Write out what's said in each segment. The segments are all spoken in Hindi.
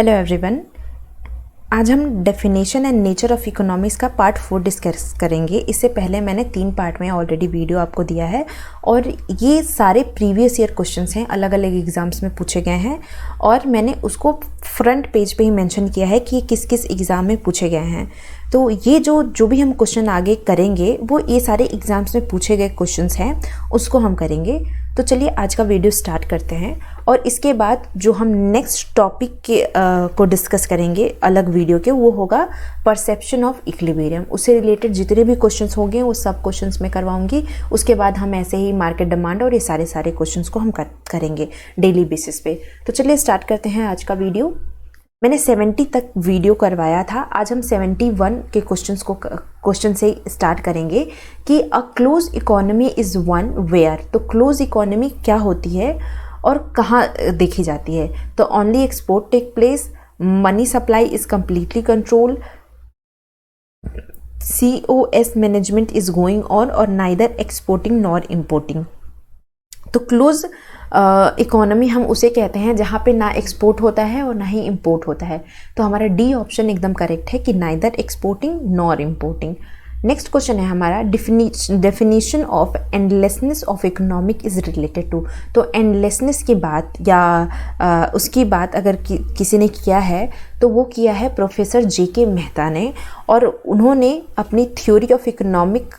Hello everyone. आज हम definition and nature of economics का पार्ट 4 डिस्कस करेंगे। इससे पहले मैंने 3 पार्ट में ऑलरेडी वीडियो आपको दिया है और ये सारे प्रीवियस ईयर क्वेश्चंस हैं, अलग अलग एग्ज़ाम्स में पूछे गए हैं और मैंने उसको फ्रंट पेज पे ही मेंशन किया है कि ये किस किस एग्ज़ाम में पूछे गए हैं। तो ये जो भी हम क्वेश्चन आगे करेंगे वो ये सारे एग्ज़ाम्स में पूछे गए क्वेश्चंस हैं, उसको हम करेंगे। तो चलिए आज का वीडियो स्टार्ट करते हैं और इसके बाद जो हम नेक्स्ट टॉपिक के को डिस्कस करेंगे अलग वीडियो के, वो होगा परसेप्शन ऑफ इक्विलिब्रियम। उससे रिलेटेड जितने भी क्वेश्चंस होंगे वो सब क्वेश्चंस मैं करवाऊंगी। उसके बाद हम ऐसे ही मार्केट डिमांड और ये सारे क्वेश्चंस को हम करेंगे डेली बेसिस पे। तो चलिए स्टार्ट करते हैं आज का वीडियो। मैंने 70 तक वीडियो करवाया था, आज हम 71 के क्वेश्चन से स्टार्ट करेंगे कि a close economy is one where. तो क्लोज इकोनॉमी क्या होती है और कहाँ देखी जाती है? तो only export take place, money supply is completely control, COS management is going on और नाइदर एक्सपोर्टिंग नॉर इम्पोर्टिंग। तो क्लोज इकोनॉमी हम उसे कहते हैं जहाँ पे ना एक्सपोर्ट होता है और ना ही इंपोर्ट होता है। तो हमारा डी ऑप्शन एकदम करेक्ट है कि neither exporting nor importing. Next question है हमारा definition of endlessness of economic is related to. तो एंडलेसनेस की बात या उसकी बात अगर किसी ने किया है तो वो किया है प्रोफेसर JK मेहता ने, और उन्होंने अपनी थ्योरी ऑफ इकोनॉमिक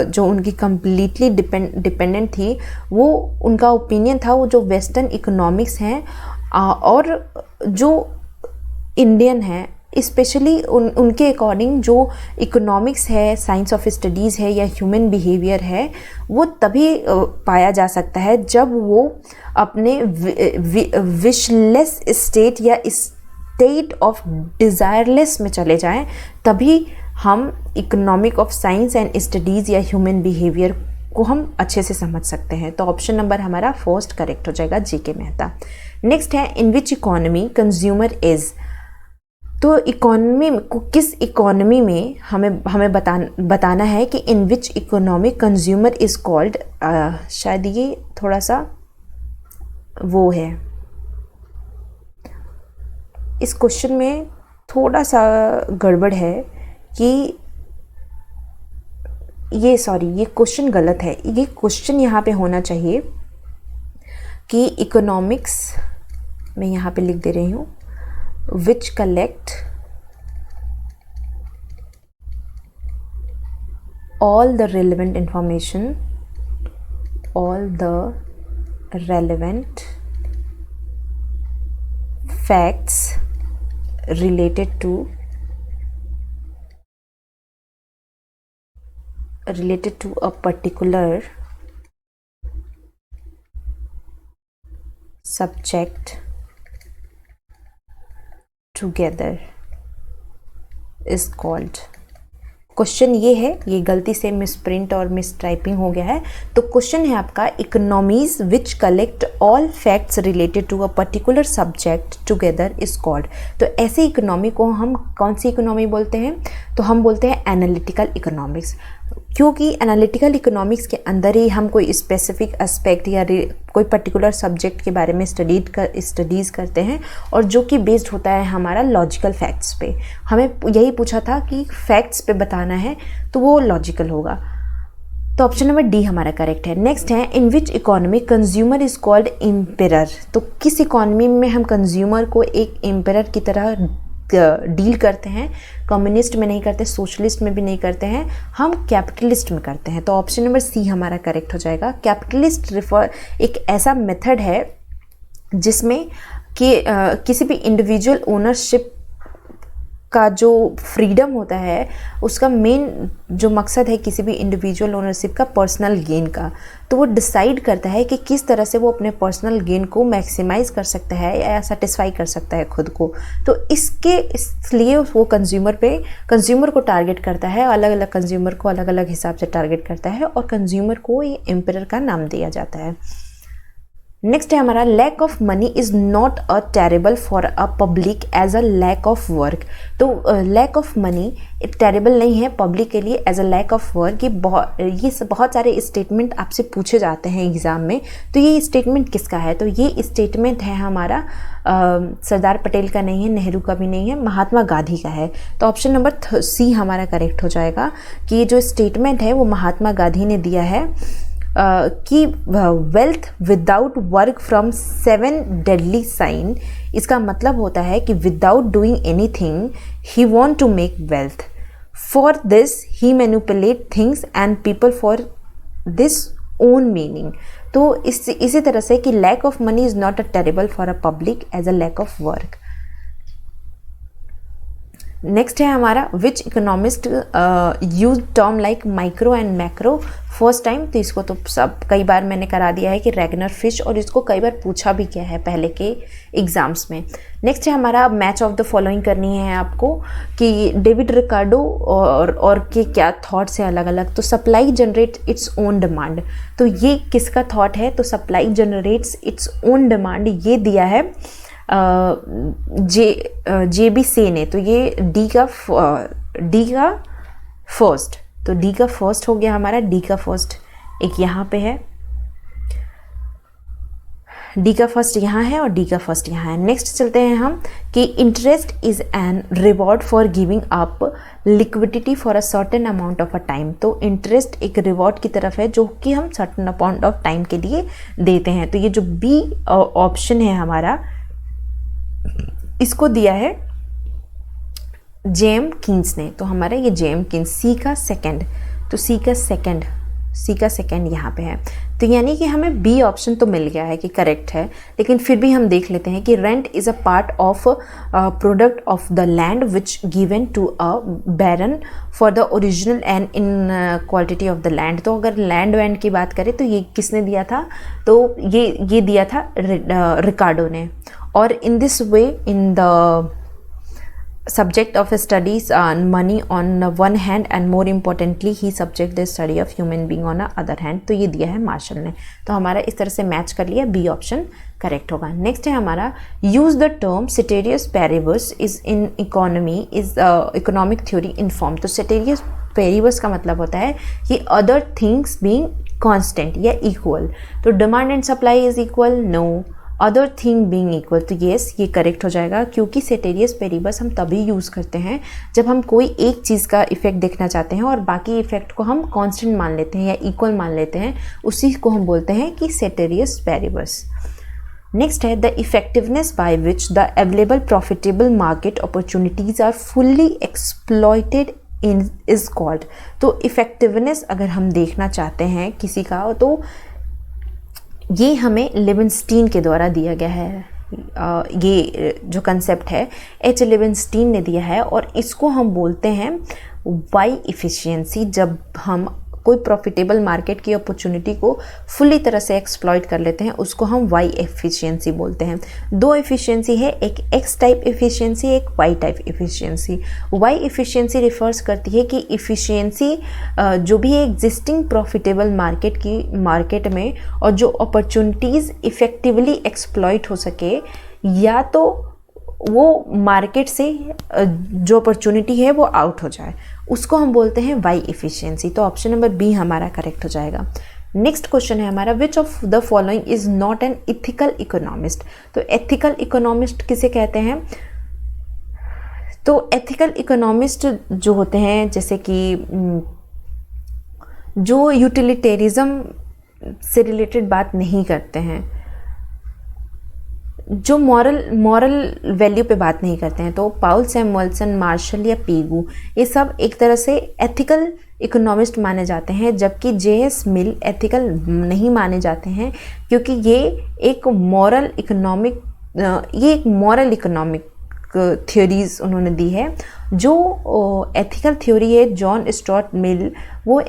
जो उनकी कम्प्लीटली डिपेंडेंट थी, वो उनका ओपिनियन था वो जो वेस्टर्न इकोनॉमिक्स हैं और जो इंडियन है स्पेशली उनके अकॉर्डिंग जो इकोनॉमिक्स है, साइंस ऑफ स्टडीज़ है या ह्यूमन बिहेवियर है, वो तभी पाया जा सकता है जब वो अपने विशलेस स्टेट या स्टेट ऑफ डिज़ायरलेस में चले जाएं, तभी हम economic of science and studies या ह्यूमन बिहेवियर को हम अच्छे से समझ सकते हैं। तो ऑप्शन नंबर हमारा फर्स्ट करेक्ट हो जाएगा, JK मेहता। नेक्स्ट है in which economy consumer is. तो इकोनॉमी को किस इकोनॉमी में हमें बताना है कि इन which economy consumer is called. शायद ये थोड़ा सा वो है, इस क्वेश्चन में थोड़ा सा गड़बड़ है कि ये क्वेश्चन गलत है। ये क्वेश्चन यहाँ पे होना चाहिए कि इकोनॉमिक्स, मैं यहाँ पे लिख दे रही हूँ, which collect all the relevant information, all the relevant facts related to a particular subject together is called. Question ये है, ये गलती से मिस प्रिंट और मिस टाइपिंग हो गया है। तो क्वेश्चन है आपका economies which collect all facts related to a particular subject together is called. तो ऐसे इकोनॉमी को हम कौन सी इकोनॉमी बोलते हैं? तो हम बोलते हैं एनालिटिकल इकोनॉमिक्स, क्योंकि एनालिटिकल इकोनॉमिक्स के अंदर ही हम कोई स्पेसिफिक एस्पेक्ट या कोई पर्टिकुलर सब्जेक्ट के बारे में स्टडीज़ करते हैं और जो कि बेस्ड होता है हमारा लॉजिकल फैक्ट्स पे। हमें यही पूछा था कि फैक्ट्स पे बताना है तो वो लॉजिकल होगा। तो ऑप्शन नंबर डी हमारा करेक्ट है। नेक्स्ट है in which economy consumer is called emperor. तो किस इकोनॉमी में हम कंज्यूमर को एक एम्पेरर की तरह डील करते हैं? कम्युनिस्ट में नहीं करते, सोशलिस्ट में भी नहीं करते हैं, हम कैपिटलिस्ट में करते हैं। तो ऑप्शन नंबर सी हमारा करेक्ट हो जाएगा। कैपिटलिस्ट एक ऐसा मेथड है जिसमें कि किसी भी इंडिविजुअल ओनरशिप का जो फ्रीडम होता है, उसका मेन जो मकसद है किसी भी इंडिविजुअल ओनरशिप का पर्सनल गेन का, तो वो डिसाइड करता है कि किस तरह से वो अपने पर्सनल गेन को मैक्सिमाइज कर सकता है या सेटिस्फाई कर सकता है खुद को। तो इसलिए वो कंज्यूमर को टारगेट करता है, अलग अलग कंज्यूमर को अलग अलग हिसाब से टारगेट करता है और कंज्यूमर को ये एम्पेरर का नाम दिया जाता है। नेक्स्ट है हमारा lack of money is not a terrible for a public as a lack of work. तो लैक ऑफ मनी टेरेबल नहीं है पब्लिक के लिए as a lack of work. ये बहुत सारे स्टेटमेंट आपसे पूछे जाते हैं एग्ज़ाम में। तो ये स्टेटमेंट किसका है? तो ये स्टेटमेंट है हमारा सरदार पटेल का नहीं है, नेहरू का भी नहीं है, महात्मा गांधी का है। तो ऑप्शन नंबर सी हमारा करेक्ट हो जाएगा कि ये जो स्टेटमेंट है वो महात्मा गांधी ने दिया है कि wealth without work from 7 deadly sign. इसका मतलब होता है कि without doing anything he want to make wealth, for this he manipulate things and people for this own meaning. तो इसी तरह से कि lack of money is not a terrible for a public as a lack of work. Next है हमारा which economist use term like micro and macro first time. तो इसको तो सब कई बार मैंने करा दिया है कि रैगनर फिश, और इसको कई बार पूछा भी गया है पहले के एग्जाम्स में। नेक्स्ट है हमारा मैच ऑफ द फॉलोइंग करनी है आपको कि डेविड रिकार्डो और के क्या थॉट्स हैं अलग अलग। तो supply generate its own demand, तो ये किसका थॉट है? तो supply generates its own demand ये दिया है JB से ने। तो ये डी का फर्स्ट, तो डी का फर्स्ट हो गया हमारा। डी का फर्स्ट एक यहाँ पे है, डी का फर्स्ट यहाँ है और डी का फर्स्ट यहाँ है। नेक्स्ट चलते हैं हम कि interest is an reward for giving up liquidity for a certain amount of a time. तो इंटरेस्ट एक रिवॉर्ड की तरफ है जो कि हम सर्टेन अमाउंट ऑफ टाइम के लिए देते हैं। तो ये जो बी ऑप्शन है हमारा, इसको दिया है जेम किन्स ने। तो हमारा ये जेम किन्स, सी का सेकंड, तो सी का सेकंड यहाँ पे है। तो यानी कि हमें बी ऑप्शन तो मिल गया है कि करेक्ट है, लेकिन फिर भी हम देख लेते हैं कि rent is a part of product of the land which given to a baron for the original and in quality of the land. तो अगर लैंड वैंड की बात करें तो ये किसने दिया था? तो ये दिया था रिकार्डो ने। और in this way in the subject of studies on money on one hand and more importantly he subject the study of human being on the other hand। तो ये दिया है मार्शल ने। तो हमारा इस तरह से मैच कर लिया, बी ऑप्शन करेक्ट होगा। नेक्स्ट है हमारा use the term ceteris paribus is in economy is economic theory inform. तो ceteris paribus का मतलब होता है कि अदर थिंग्स बीइंग कांस्टेंट या इक्वल। तो demand and supply is equal, no. Other thing being equal, तो येस ये करेक्ट हो जाएगा, क्योंकि ceteris paribus हम तभी यूज़ करते हैं जब हम कोई एक चीज़ का इफेक्ट देखना चाहते हैं और बाकी इफेक्ट को हम कांस्टेंट मान लेते हैं या इक्वल मान लेते हैं, उसी को हम बोलते हैं कि ceteris paribus। नेक्स्ट है the effectiveness by which the available profitable market opportunities are fully exploited in is called. तो इफेक्टिवनेस अगर हम देखना चाहते हैं किसी का, तो ये हमें लिविंगस्टीन के द्वारा दिया गया है। ये जो कंसेप्ट है एच लिविंगस्टीन ने दिया है, और इसको हम बोलते हैं वाई इफ़िशियंसी। जब हम कोई प्रॉफिटेबल मार्केट की अपॉर्चुनिटी को फुल्ली तरह से एक्सप्लॉइट कर लेते हैं, उसको हम वाई एफिशिएंसी बोलते हैं। दो एफिशिएंसी है, एक एक्स टाइप एफिशिएंसी, एक Y type efficiency. Y efficiency refers करती है कि एफिशिएंसी जो भी है एग्जिस्टिंग प्रॉफिटेबल मार्केट में और जो अपॉर्चुनिटीज़ इफ़ेक्टिवली एक्सप्लॉइट हो सके, या तो वो मार्केट से जो अपॉर्चुनिटी है वो आउट हो जाए, उसको हम बोलते हैं वाई एफिशिएंसी। तो ऑप्शन नंबर बी हमारा करेक्ट हो जाएगा। नेक्स्ट क्वेश्चन है हमारा which of the following is not an ethical economist. तो एथिकल इकोनॉमिस्ट किसे कहते हैं? तो एथिकल इकोनॉमिस्ट जो होते हैं, जैसे कि जो यूटिलिटेरिज्म से रिलेटेड बात नहीं करते हैं, जो मॉरल वैल्यू पे बात नहीं करते हैं, तो पाउल सैमुअल्सन, मार्शल या पीगू, ये सब एक तरह से एथिकल इकोनॉमिस्ट माने जाते हैं, जबकि J.S. मिल एथिकल नहीं माने जाते हैं, क्योंकि ये एक मॉरल इकोनॉमिक थ्योरीज उन्होंने दी है। जो एथिकल थ्योरी है जॉन स्टुअर्ट मिल, वो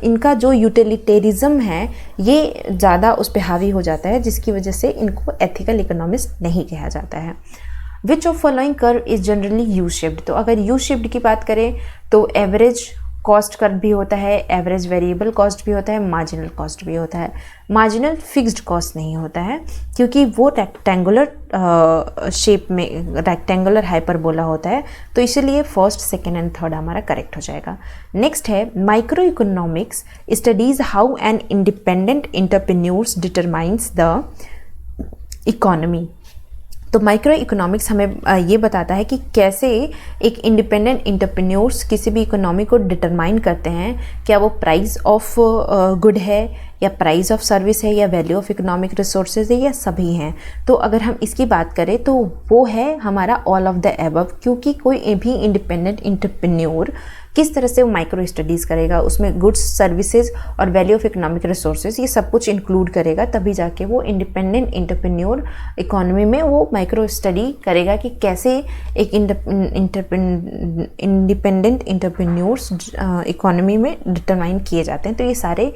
इनका जो यूटिलिटेरिज्म है ये ज़्यादा उस पर हावी हो जाता है, जिसकी वजह से इनको एथिकल इकोनॉमिस्ट नहीं कहा जाता है। Which of following curve is generally U shaped. तो अगर यू शेप्ड की बात करें तो एवरेज, कॉस्ट कर्व भी होता है, एवरेज वेरिएबल कॉस्ट भी होता है, मार्जिनल कॉस्ट भी होता है। मार्जिनल फिक्स्ड कॉस्ट नहीं होता है क्योंकि वो रेक्टेंगुलर शेप में, रेक्टेंगुलर हाइपरबोला होता है, तो इसीलिए फर्स्ट, सेकेंड एंड थर्ड हमारा करेक्ट हो जाएगा। नेक्स्ट है micro economics studies how an independent entrepreneurs determines the economy. तो माइक्रो इकोनॉमिक्स हमें ये बताता है कि कैसे एक इंडिपेंडेंट एंटरप्रेन्योर्स किसी भी इकोनॉमी को डिटरमाइन करते हैं, क्या वो प्राइस ऑफ गुड है या प्राइस ऑफ सर्विस है या वैल्यू ऑफ इकोनॉमिक रिसोर्सेज है या सभी हैं। तो अगर हम इसकी बात करें तो वो है हमारा ऑल ऑफ द एबव, क्योंकि कोई भी इंडिपेंडेंट एंटरप्रेन्योर किस तरह से वो माइक्रो स्टडीज़ करेगा, उसमें गुड्स, सर्विसेज और वैल्यू ऑफ इकोनॉमिक रिसोर्सेज ये सब कुछ इंक्लूड करेगा, तभी जाके वो इंडिपेंडेंट एंटरप्रेन्योर इकोनॉमी में वो माइक्रो स्टडी करेगा कि कैसे एक इंडिपेंडेंट एंटरप्रेन्योर्स इकोनॉमी में डिटरमाइन किए जाते हैं। तो ये सारे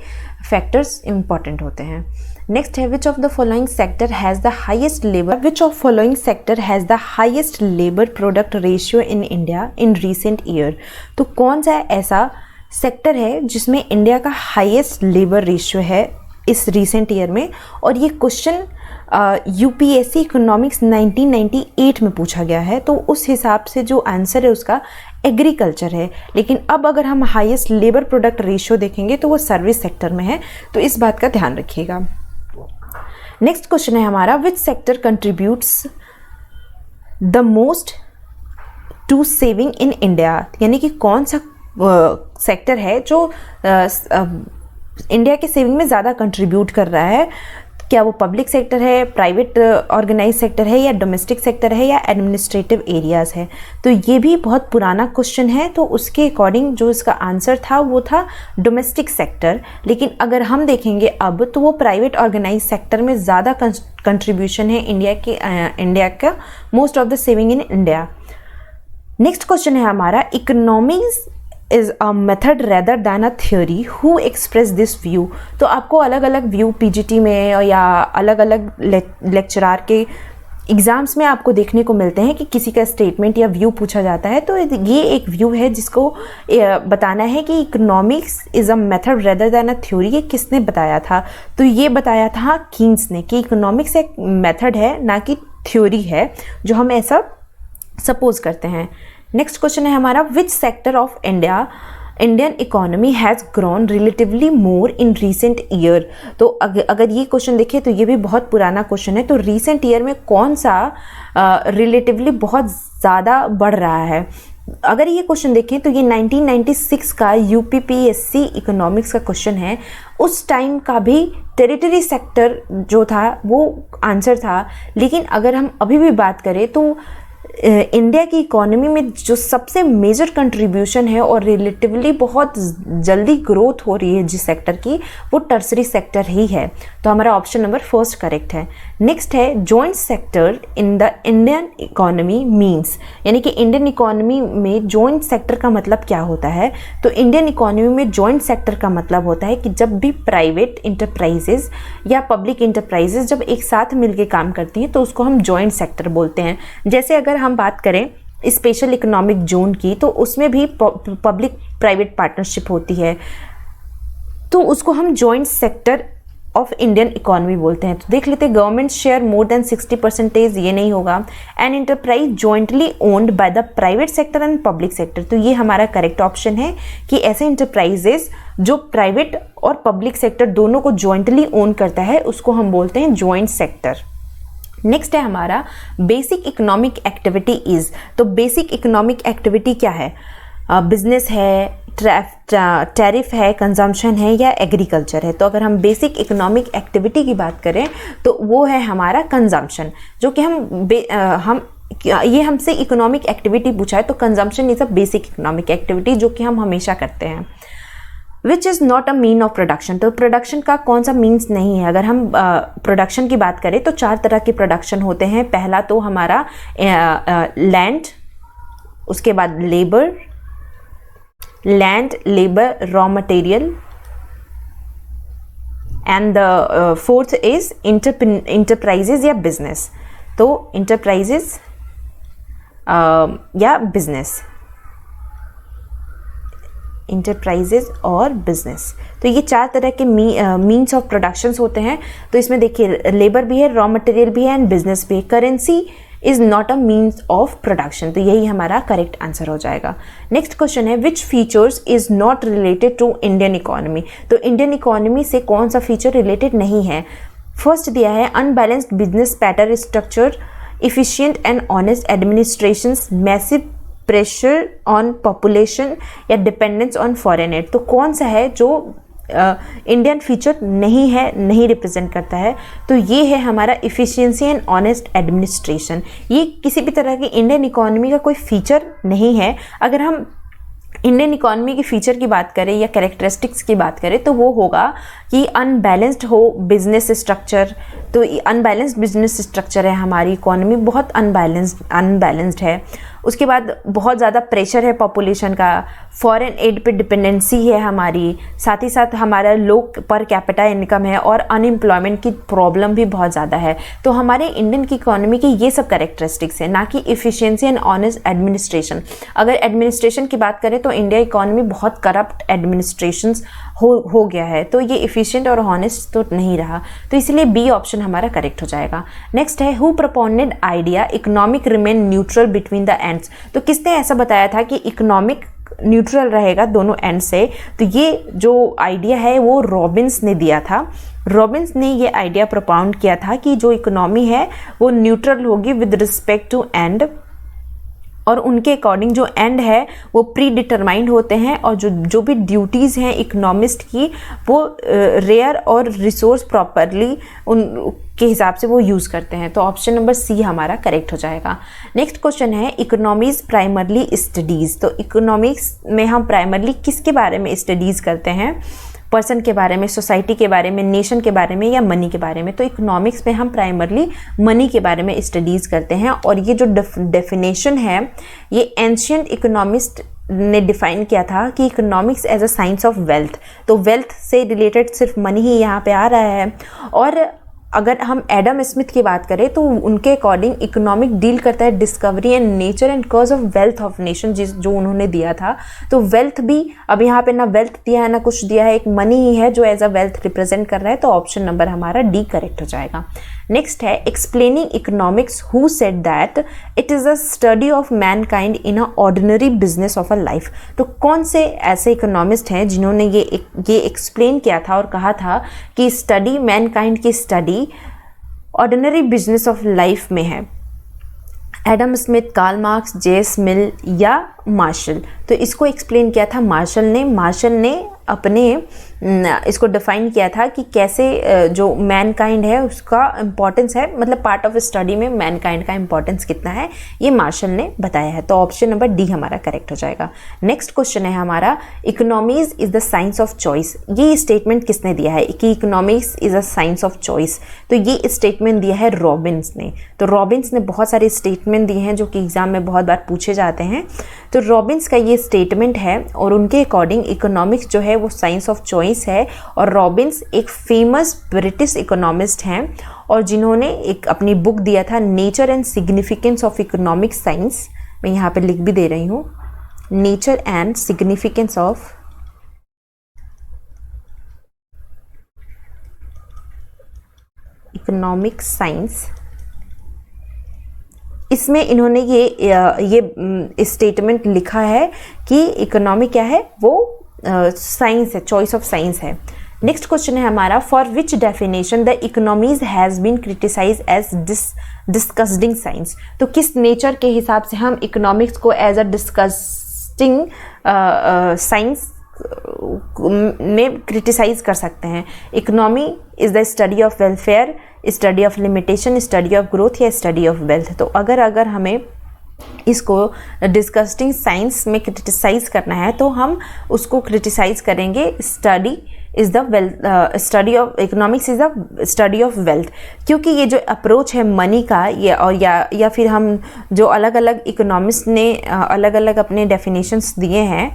फैक्टर्स इंपॉर्टेंट होते हैं। नेक्स्ट है which of the following sector has the highest labour, which of following sector has the highest labour product ratio in India in recent year. तो कौन सा ऐसा सेक्टर है जिसमें इंडिया का हाईएस्ट लेबर रेशियो है इस रीसेंट ईयर में। और ये क्वेश्चन यूपीएससी इकोनॉमिक्स 1998 में पूछा गया है, तो उस हिसाब से जो आंसर है उसका एग्रीकल्चर है। लेकिन अब अगर हम हाईएस्ट लेबर प्रोडक्ट रेशियो देखेंगे तो वो सर्विस सेक्टर में है, तो इस बात का ध्यान रखिएगा। नेक्स्ट क्वेश्चन है हमारा which sector contributes the most to saving in India, यानी कि कौन सा सेक्टर है जो इंडिया के सेविंग में ज़्यादा कंट्रीब्यूट कर रहा है। क्या वो पब्लिक सेक्टर है, प्राइवेट ऑर्गेनाइज सेक्टर है या डोमेस्टिक सेक्टर है या एडमिनिस्ट्रेटिव एरियाज़ है। तो ये भी बहुत पुराना क्वेश्चन है, तो उसके अकॉर्डिंग जो इसका आंसर था वो था डोमेस्टिक सेक्टर। लेकिन अगर हम देखेंगे अब तो वो प्राइवेट ऑर्गेनाइज सेक्टर में ज़्यादा कंट्रीब्यूशन है इंडिया का most of the saving in India. Next question है हमारा economics is a method rather than a theory, who express this view। तो आपको अलग अलग व्यू पीजीटी में या अलग अलग लेक्चरार के एग्ज़ाम्स में आपको देखने को मिलते हैं कि किसी का स्टेटमेंट या व्यू पूछा जाता है। तो ये एक व्यू है जिसको बताना है कि economics is a method rather than a theory. ये किसने बताया था? तो ये बताया था कीन्स ने कि इकोनॉमिक्स एक मेथड है ना कि थ्योरी है, जो हम ऐसा सपोज करते हैं। नेक्स्ट क्वेश्चन है हमारा which sector of Indian economy has grown relatively more in recent year. तो अगर ये क्वेश्चन देखें तो ये भी बहुत पुराना क्वेश्चन है। तो रीसेंट ईयर में कौन सा रिलेटिवली बहुत ज़्यादा बढ़ रहा है? अगर ये क्वेश्चन देखें तो ये 1996 का यूपीपीएससी इकोनॉमिक्स का क्वेश्चन है। उस टाइम का भी टेरिटरी सेक्टर जो था वो आंसर था। लेकिन अगर हम अभी भी बात करें तो इंडिया की इकोनॉमी में जो सबसे मेजर कंट्रीब्यूशन है और रिलेटिवली बहुत जल्दी ग्रोथ हो रही है जिस सेक्टर की, वो टर्सरी सेक्टर ही है। तो हमारा ऑप्शन नंबर फर्स्ट करेक्ट है। नेक्स्ट है joint sector in the Indian economy means, यानी कि इंडियन इकोनॉमी में जॉइंट सेक्टर का मतलब क्या होता है? तो इंडियन इकोनॉमी में जॉइंट सेक्टर का मतलब होता है कि जब भी प्राइवेट इंटरप्राइजेज या पब्लिक इंटरप्राइजेज जब एक साथ मिलकर काम करती हैं तो उसको हम जॉइंट सेक्टर बोलते हैं। जैसे अगर हम बात करें स्पेशल इकोनॉमिक जोन की, तो उसमें भी पब्लिक प्राइवेट पार्टनरशिप होती है, तो उसको हम joint sector of Indian economy बोलते हैं। तो देख लेते हैं गवर्नमेंट शेयर मोर देन 60%, ये नहीं होगा। An enterprise jointly owned by the private sector and public sector, तो ये हमारा करेक्ट ऑप्शन है कि ऐसे इंटरप्राइजेस जो प्राइवेट और पब्लिक सेक्टर दोनों को जॉइंटली ओन करता है उसको हम बोलते हैं जॉइंट सेक्टर। नेक्स्ट है हमारा बेसिक इकोनॉमिक एक्टिविटी इज। तो बेसिक इकोनॉमिक एक्टिविटी क्या है? बिजनेस है, टैरिफ है, कंजम्पशन है या एग्रीकल्चर है? तो अगर हम बेसिक इकोनॉमिक एक्टिविटी की बात करें तो वो है हमारा कंजम्पशन, जो कि ये हमसे इकोनॉमिक एक्टिविटी पूछा है, तो consumption is a basic economic activity जो कि हम हमेशा करते हैं। Which is not a mean of production, तो प्रोडक्शन का कौन सा मीन्स नहीं है? अगर हम प्रोडक्शन की बात करें तो 4 तरह के प्रोडक्शन होते हैं। पहला तो हमारा लैंड, उसके बाद labour, land, labour, raw material, and the fourth is enterprises या बिजनेस। तो इंटरप्राइजेज या बिजनेस, इंटरप्राइजेज और बिजनेस। तो ये 4 तरह के मीन्स ऑफ प्रोडक्शंस होते हैं। तो इसमें देखिए लेबर भी है, रॉ मटेरियल भी है एंड बिजनेस भी है। Currency is not a means of production, तो यही हमारा करेक्ट आंसर हो जाएगा। नेक्स्ट क्वेश्चन है which features is not related to Indian economy. तो इंडियन इकोनॉमी से कौन सा फीचर रिलेटेड नहीं है। फर्स्ट दिया है unbalanced business pattern structure, efficient and honest administrations, massive pressure on population या डिपेंडेंस ऑन फॉरेन एड। तो कौन सा है जो इंडियन फीचर नहीं है, नहीं रिप्रेजेंट करता है। तो ये है हमारा इफ़िशियंसी एंड ऑनेस्ट एडमिनिस्ट्रेशन। ये किसी भी तरह की इंडियन इकोनॉमी का कोई फीचर नहीं है। अगर हम इंडियन इकोनॉमी की फीचर की बात करें या कैरेक्टरिस्टिक्स की बात करें तो वो होगा कि अनबैलेंस्ड हो बिजनेस स्ट्रक्चर। तो अनबैलेंस्ड बिजनेस स्ट्रक्चर है, हमारी इकोनॉमी बहुत अनबैलेंस्ड है। उसके बाद बहुत ज़्यादा प्रेशर है पॉपुलेशन का, फॉरेन एड पे डिपेंडेंसी है हमारी, साथ ही साथ हमारा लो पर कैपिटा इनकम है और अनएम्प्लॉयमेंट की प्रॉब्लम भी बहुत ज़्यादा है। तो हमारे इंडियन की इकोनॉमी के ये सब कैरेक्टरिस्टिक्स है, ना कि इफ़िशियंसी एंड ऑनेस्ट एडमिनिस्ट्रेशन। अगर एडमिनिस्ट्रेशन की बात करें तो इंडिया इकोनॉमी बहुत करप्ट एडमिनिस्ट्रेशन हो गया है, तो ये इफ़िशियंट और ऑनेस्ट तो नहीं रहा। तो इसलिए बी ऑप्शन हमारा करेक्ट हो जाएगा। नेक्स्ट है who proponent idea economic remain neutral between the ends. तो किसने ऐसा बताया था कि इकोनॉमिक न्यूट्रल रहेगा दोनों एंड से। तो ये जो आइडिया है वो रॉबिन्स ने दिया था। रॉबिन्स ने ये आइडिया प्रोपाउंड किया था कि जो इकोनॉमी है वो न्यूट्रल होगी विद रिस्पेक्ट टू एंड, और उनके अकॉर्डिंग जो एंड है वो प्री डिटरमाइंड होते हैं, और जो भी ड्यूटीज़ हैं इकोनॉमिस्ट की वो रेयर और रिसोर्स प्रॉपरली उनके हिसाब से वो यूज़ करते हैं। तो ऑप्शन नंबर सी हमारा करेक्ट हो जाएगा। नेक्स्ट क्वेश्चन है इकोनॉमीज़ प्राइमरली स्टडीज़। तो इकोनॉमिक्स में हम प्राइमरली किसके बारे में स्टडीज़ करते हैं, पर्सन के बारे में, सोसाइटी के बारे में, नेशन के बारे में या मनी के बारे में। तो इकोनॉमिक्स में हम प्राइमरली मनी के बारे में स्टडीज़ करते हैं। और ये जो डेफिनेशन है ये एंशियंट इकोनॉमिस्ट ने डिफाइन किया था कि economics as a science of wealth. तो वेल्थ से रिलेटेड सिर्फ मनी ही यहाँ पे आ रहा है। और अगर हम एडम स्मिथ की बात करें तो उनके अकॉर्डिंग इकोनॉमिक डील करता है discovery and nature and cause of wealth of nation, जो उन्होंने दिया था। तो वेल्थ भी अब यहाँ पे ना वेल्थ दिया है ना कुछ दिया है, एक मनी ही है जो एज अ वेल्थ रिप्रेजेंट कर रहा है। तो ऑप्शन नंबर हमारा डी करेक्ट हो जाएगा। नेक्स्ट है explaining economics who said that it is a study of Mankind in a ordinary business of a life. तो कौन से ऐसे इकोनॉमिस्ट हैं जिन्होंने ये एक्सप्लेन किया था और कहा था कि स्टडी मैनकाइंड की study ordinary business of life में है। Adam Smith, Karl Marx, J S. Mill या मार्शल। तो इसको एक्सप्लेन किया था मार्शल ने अपने इसको डिफाइन किया था कि कैसे जो मैनकाइंड है उसका इम्पोर्टेंस है, मतलब पार्ट ऑफ स्टडी में मैनकाइंड का इम्पोर्टेंस कितना है, ये मार्शल ने बताया है। तो ऑप्शन नंबर डी हमारा करेक्ट हो जाएगा। नेक्स्ट क्वेश्चन है हमारा economies is the science of choice. ये स्टेटमेंट किसने दिया है कि economics is a science of choice. तो ये स्टेटमेंट दिया है रॉबिन्स ने। तो रॉबिन्स ने बहुत सारे स्टेटमेंट दिए हैं जो कि एग्जाम में बहुत बार पूछे जाते हैं। तो रॉबिन्स का ये स्टेटमेंट है और उनके अकॉर्डिंग इकोनॉमिक्स जो है वो साइंस ऑफ चॉइस है। और रॉबिन्स एक फेमस ब्रिटिश इकोनॉमिस्ट हैं और जिन्होंने एक अपनी बुक दिया था nature and significance of economic science. मैं यहाँ पे लिख भी दे रही हूँ, nature and significance of economic science. इसमें इन्होंने ये स्टेटमेंट लिखा है कि इकोनॉमी क्या है, वो साइंस है, चॉइस ऑफ साइंस है। नेक्स्ट क्वेश्चन है हमारा for which definition the economies has been criticise as disgusting science. तो किस नेचर के हिसाब से हम इकोनॉमिक्स को एज अ डिस्कस्टिंग साइंस में क्रिटिसाइज कर सकते हैं। Economy is the study of welfare, study of limitation, study of growth या स्टडी ऑफ वेल्थ। तो अगर हमें इसको डिस्कस्टिंग साइंस में क्रिटिसाइज करना है तो हम उसको क्रिटिसाइज करेंगे study is the wealth, study of economics is the study of wealth. क्योंकि ये जो अप्रोच है मनी का ये और या फिर हम जो अलग अलग इकोनॉमिस्ट ने अलग अलग अपने डेफिनेशंस दिए हैं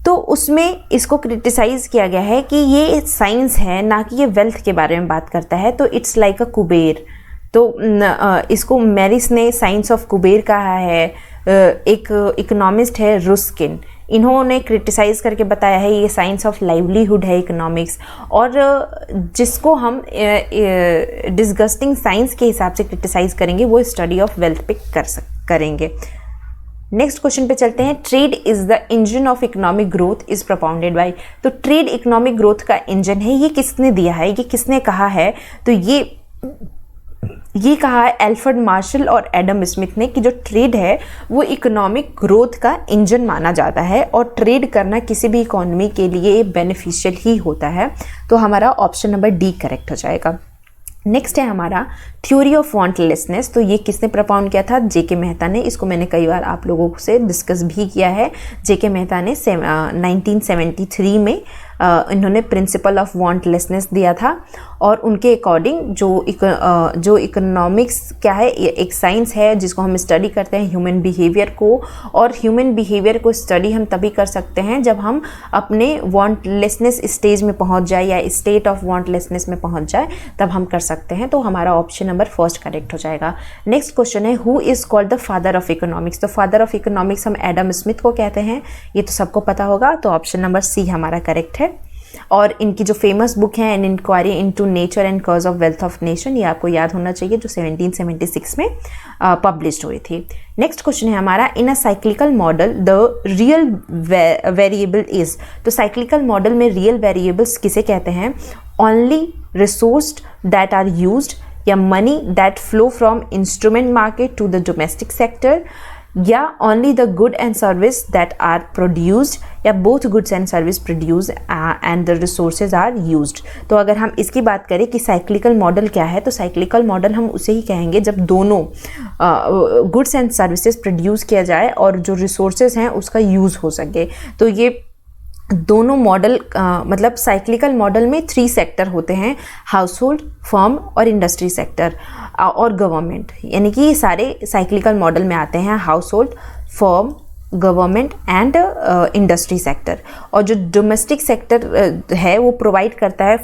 तो उसमें इसको क्रिटिसाइज़ किया गया है कि ये साइंस है ना कि ये वेल्थ के बारे में बात करता है। तो इट्स लाइक अ कुबेर। तो इसको मैरिस ने साइंस ऑफ कुबेर कहा है। एक इकोनॉमिस्ट है रुस्किन, इन्होंने क्रिटिसाइज़ करके बताया है ये साइंस ऑफ लाइवलीहुड है इकोनॉमिक्स, और जिसको हम डिस्गस्टिंग साइंस के हिसाब से क्रिटिसाइज़ करेंगे वो स्टडी ऑफ वेल्थ पे करेंगे। नेक्स्ट क्वेश्चन पे चलते हैं। Trade is the engine of economic growth is propounded bye. तो ट्रेड इकोनॉमिक ग्रोथ का इंजन है, ये किसने दिया है, ये किसने कहा है? तो ये कहा है एल्फ्रेड मार्शल और एडम स्मिथ ने कि जो ट्रेड है वो इकोनॉमिक ग्रोथ का इंजन माना जाता है और ट्रेड करना किसी भी इकोनॉमी के लिए बेनिफिशियल ही होता है। तो हमारा ऑप्शन नंबर डी करेक्ट हो जाएगा। नेक्स्ट है हमारा थ्योरी ऑफ वांटलेसनेस। तो ये किसने प्रपोन किया था? जेके मेहता ने। इसको मैंने कई बार आप लोगों से डिस्कस भी किया है। जेके मेहता ने 1973 में इन्होंने प्रिंसिपल ऑफ वांटलेसनेस दिया था, और उनके अकॉर्डिंग जो इकोनॉमिक्स क्या है, एक साइंस है जिसको हम स्टडी करते हैं ह्यूमन बिहेवियर को, और ह्यूमन बिहेवियर को स्टडी हम तभी कर सकते हैं जब हम अपने वांटलेसनेस स्टेज में पहुंच जाए या स्टेट ऑफ वांटलेसनेस में पहुंच जाए, तब हम कर सकते हैं। तो हमारा ऑप्शन नंबर फर्स्ट करेक्ट हो जाएगा। नेक्स्ट क्वेश्चन है who is called the father of economics. तो फादर ऑफ इकोनॉमिक्स हम एडम स्मिथ को कहते हैं, ये तो सबको पता होगा। तो ऑप्शन नंबर सी हमारा करेक्ट है। और इनकी जो फेमस बुक है an inquiry into nature and cause of wealth of nation, ये आपको याद होना चाहिए, जो 1776 में पब्लिश्ड हुई थी। नेक्स्ट क्वेश्चन है हमारा in a cyclical model the real variable is. तो साइक्लिकल मॉडल में रियल वेरिएबल्स किसे कहते हैं? Only resource that are used, या money that flow from instrument market to the domestic sector, या only the good and service that are produced, या both goods and service produce and the resources are used. तो अगर हम इसकी बात करें कि साइक्लिकल मॉडल क्या है, तो साइक्लिकल मॉडल हम उसे ही कहेंगे जब दोनों गुड्स एंड सर्विसेज प्रोड्यूस किया जाए और जो रिसोर्सेज हैं उसका यूज़ हो सके। तो ये दोनों मॉडल मतलब साइक्लिकल मॉडल में 3 सेक्टर होते हैं, हाउस होल्ड, फर्म और इंडस्ट्री सेक्टर और गवर्नमेंट, यानी कि ये सारे साइक्लिकल मॉडल में आते हैं, house hold, firm, government and industry sector. और जो डोमेस्टिक सेक्टर है वो प्रोवाइड करता है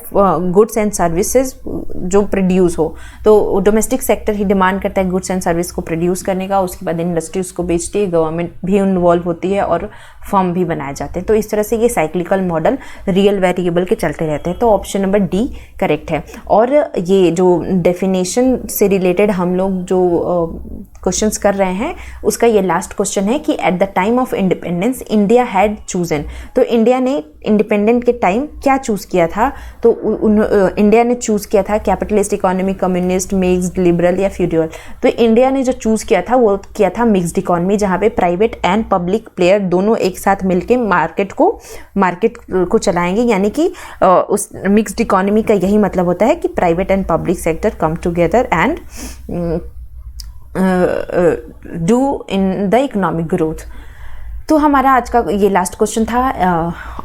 गुड्स एंड सर्विसेज जो प्रोड्यूस हो। तो डोमेस्टिक सेक्टर ही डिमांड करता है गुड्स एंड सर्विस को प्रोड्यूस करने का, उसके बाद इंडस्ट्री उसको बेचती है, गवर्नमेंट भी इन्वॉल्व होती है और फर्म भी बनाए जाते हैं। तो इस तरह से ये साइक्लिकल मॉडल रियल वेरिएबल के चलते रहते हैं। तो ऑप्शन नंबर डी करेक्ट है। और ये जो डेफिनेशन से रिलेटेड हम लोग जो क्वेश्चंस कर रहे हैं उसका ये लास्ट क्वेश्चन है कि at the time of independence India had chosen. तो इंडिया ने इंडिपेंडेंट के टाइम क्या चूज़ किया था? तो इंडिया ने चूज़ किया था capitalist economy, communist, mixed, liberal या फ्यूडल। तो इंडिया ने जो चूज़ किया था वो किया था मिक्स्ड इकोनॉमी, जहाँ पे प्राइवेट एंड पब्लिक प्लेयर दोनों एक साथ मिलके मार्केट को चलाएंगे। यानी कि उस मिक्स्ड इकोनॉमी का यही मतलब होता है कि private and public sector come together and do in the economic growth. तो हमारा आज का ये लास्ट क्वेश्चन था,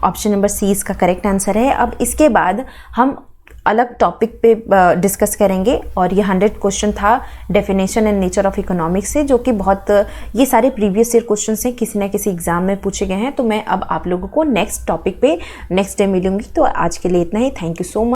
ऑप्शन नंबर सी इसका करेक्ट आंसर है। अब इसके बाद हम अलग टॉपिक पे डिस्कस करेंगे और ये 100 क्वेश्चन था definition and nature of economics से, जो कि बहुत ये सारे प्रीवियस ईयर क्वेश्चन से किसी ना किसी एग्जाम में पूछे गए हैं। तो मैं अब आप लोगों को नेक्स्ट टॉपिक पे नेक्स्ट डे मिलूंगी। तो आज के लिए इतना ही। Thank you so much.